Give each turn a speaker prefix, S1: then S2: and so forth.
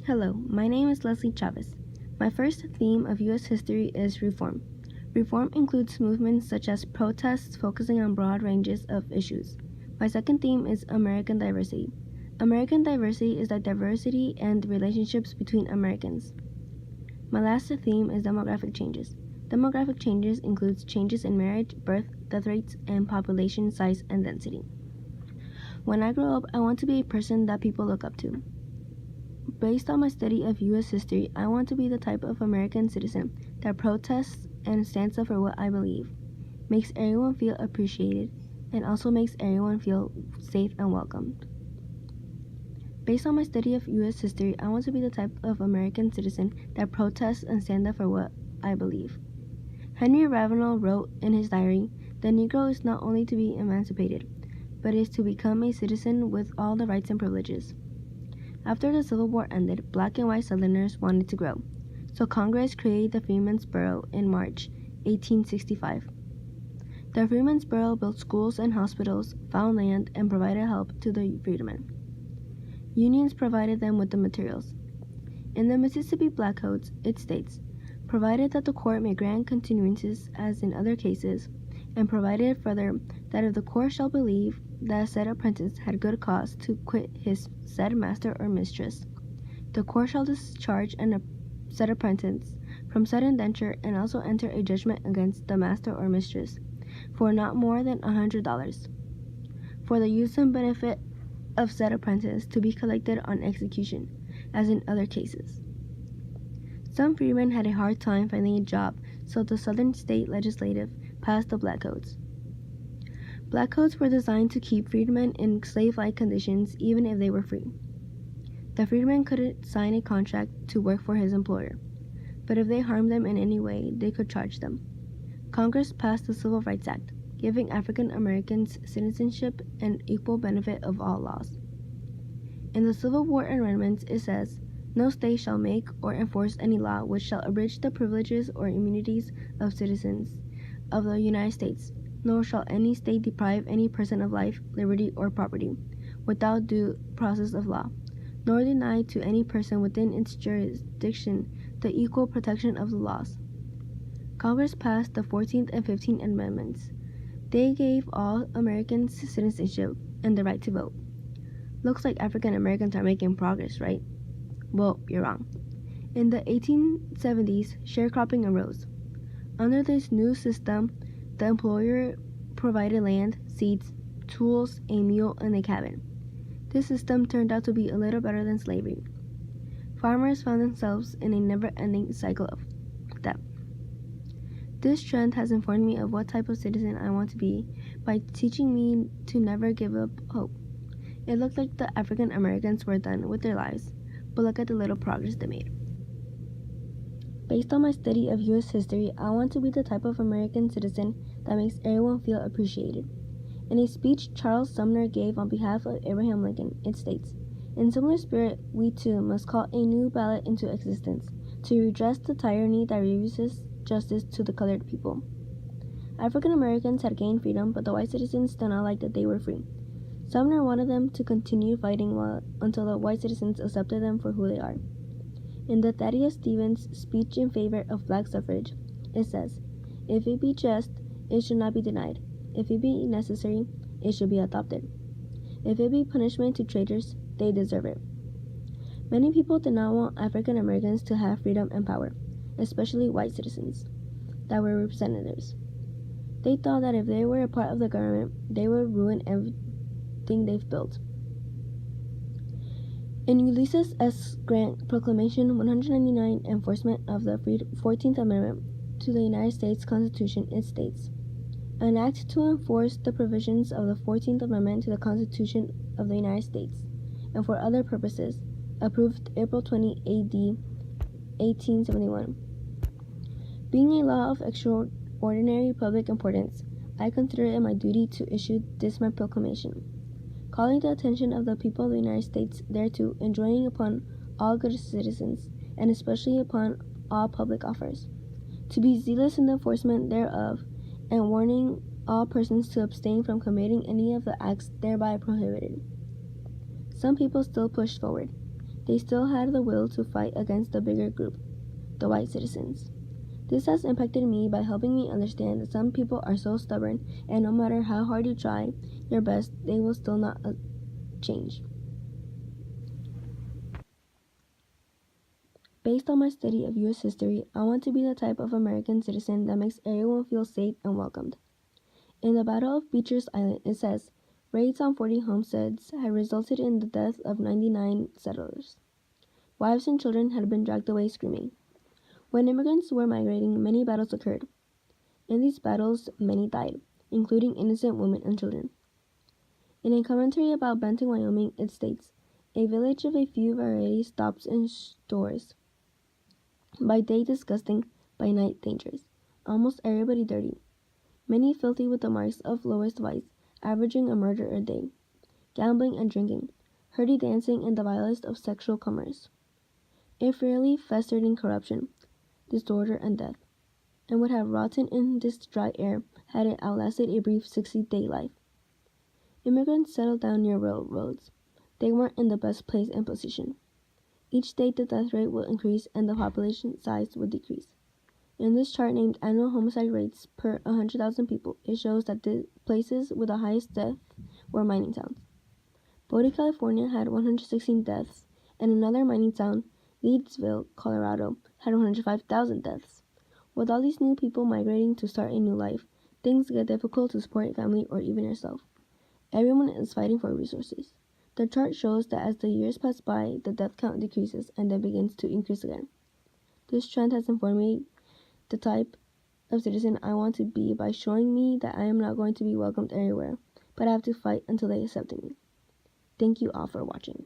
S1: Hello, my name is Leslie Chavez. My first theme of U.S. history is reform. Reform includes movements such as protests focusing on broad ranges of issues. My second theme is American diversity. American diversity is the diversity and relationships between Americans. My last theme is demographic changes. Demographic changes includes changes in marriage, birth, death rates, and population size and density. When I grow up, I want to be a person that people look up to. Based on my study of U.S. history, I want to be the type of American citizen that protests and stands up for what I believe, makes everyone feel appreciated, and also makes everyone feel safe and welcomed. Based on my study of U.S. history, I want to be the type of American citizen that protests and stands up for what I believe. Henry Ravenel wrote in his diary, "The Negro is not only to be emancipated, but is to become a citizen with all the rights and privileges." After the Civil War ended, black and white Southerners wanted to grow, so Congress created the Freedmen's Bureau in March 1865. The Freedmen's Bureau built schools and hospitals, found land, and provided help to the freedmen. Unions provided them with the materials. In the Mississippi Black Codes, it states, provided that the court may grant continuances as in other cases, and provided further that if the court shall believe that a said apprentice had good cause to quit his said master or mistress, the court shall discharge a said apprentice from said indenture and also enter a judgment against the master or mistress for not more than $100 for the use and benefit of said apprentice to be collected on execution, as in other cases. Some freedmen had a hard time finding a job, so the Southern state legislature passed the Black Codes. Black Codes were designed to keep freedmen in slave-like conditions even if they were free. The freedman couldn't sign a contract to work for his employer, but if they harmed them in any way, they could charge them. Congress passed the Civil Rights Act, giving African Americans citizenship and equal benefit of all laws. In the Civil War amendments, it says, "No state shall make or enforce any law which shall abridge the privileges or immunities of citizens of the United States, nor shall any state deprive any person of life, liberty, or property, without due process of law, nor deny to any person within its jurisdiction the equal protection of the laws." Congress passed the 14th and 15th Amendments. They gave all Americans citizenship and the right to vote. Looks like African Americans are making progress, right? Well, you're wrong. In the 1870s, sharecropping arose. Under this new system, the employer provided land, seeds, tools, a mule, and a cabin. This system turned out to be a little better than slavery. Farmers found themselves in a never-ending cycle of debt. This trend has informed me of what type of citizen I want to be by teaching me to never give up hope. It looked like the African Americans were done with their lives, but look at the little progress they made. Based on my study of U.S. history, I want to be the type of American citizen that makes everyone feel appreciated. In a speech Charles Sumner gave on behalf of Abraham Lincoln, it states, "In similar spirit, we too must call a new ballot into existence to redress the tyranny that refuses justice to the colored people." African Americans had gained freedom, but the white citizens did not like that they were free. Sumner wanted them to continue fighting until the white citizens accepted them for who they are. In the Thaddeus Stevens speech in favor of black suffrage, it says, "If it be just, it should not be denied. If it be necessary, it should be adopted. If it be punishment to traitors, they deserve it." Many people did not want African Americans to have freedom and power, especially white citizens that were representatives. They thought that if they were a part of the government, they would ruin everything they've built. In Ulysses S. Grant Proclamation 199, enforcement of the 14th Amendment to the United States Constitution, it states, "An act to enforce the provisions of the 14th Amendment to the Constitution of the United States, and for other purposes, approved April 20 A.D. 1871. Being a law of extraordinary public importance, I consider it my duty to issue this my proclamation, calling the attention of the people of the United States thereto, enjoining upon all good citizens, and especially upon all public offers, to be zealous in the enforcement thereof, and warning all persons to abstain from committing any of the acts thereby prohibited." Some people still pushed forward. they still had the will to fight against the bigger group, the white citizens. This has impacted me by helping me understand that some people are so stubborn, and no matter how hard you try your best, they will still not change. Based on my study of U.S. history, I want to be the type of American citizen that makes everyone feel safe and welcomed. In the Battle of Beecher's Island, it says, raids on 40 homesteads had resulted in the death of 99 settlers. Wives and children had been dragged away screaming. When immigrants were migrating, many battles occurred. In these battles, many died, including innocent women and children. In a commentary about Benton, Wyoming, it states, a village of a few variety stops in stores. By day disgusting, by night dangerous. Almost everybody dirty. Many filthy with the marks of lowest vice, averaging a murder a day. Gambling and drinking. Hurdy dancing and the vilest of sexual commerce. It fairly festered in corruption, disorder, and death, and would have rotten in this dry air had it outlasted a brief 60-day life. Immigrants settled down near railroads. They weren't in the best place and position. Each day the death rate would increase and the population size would decrease. In this chart named Annual Homicide Rates per 100,000 people, it shows that the places with the highest deaths were mining towns. Bodie, California had 116 deaths, and another mining town, Leedsville, Colorado, had 105,000 deaths. With all these new people migrating to start a new life, things get difficult to support a family or even yourself. Everyone is fighting for resources. The chart shows that as the years pass by, the death count decreases and then begins to increase again. This trend has informed me the type of citizen I want to be by showing me that I am not going to be welcomed everywhere, but I have to fight until they accept me. Thank you all for watching.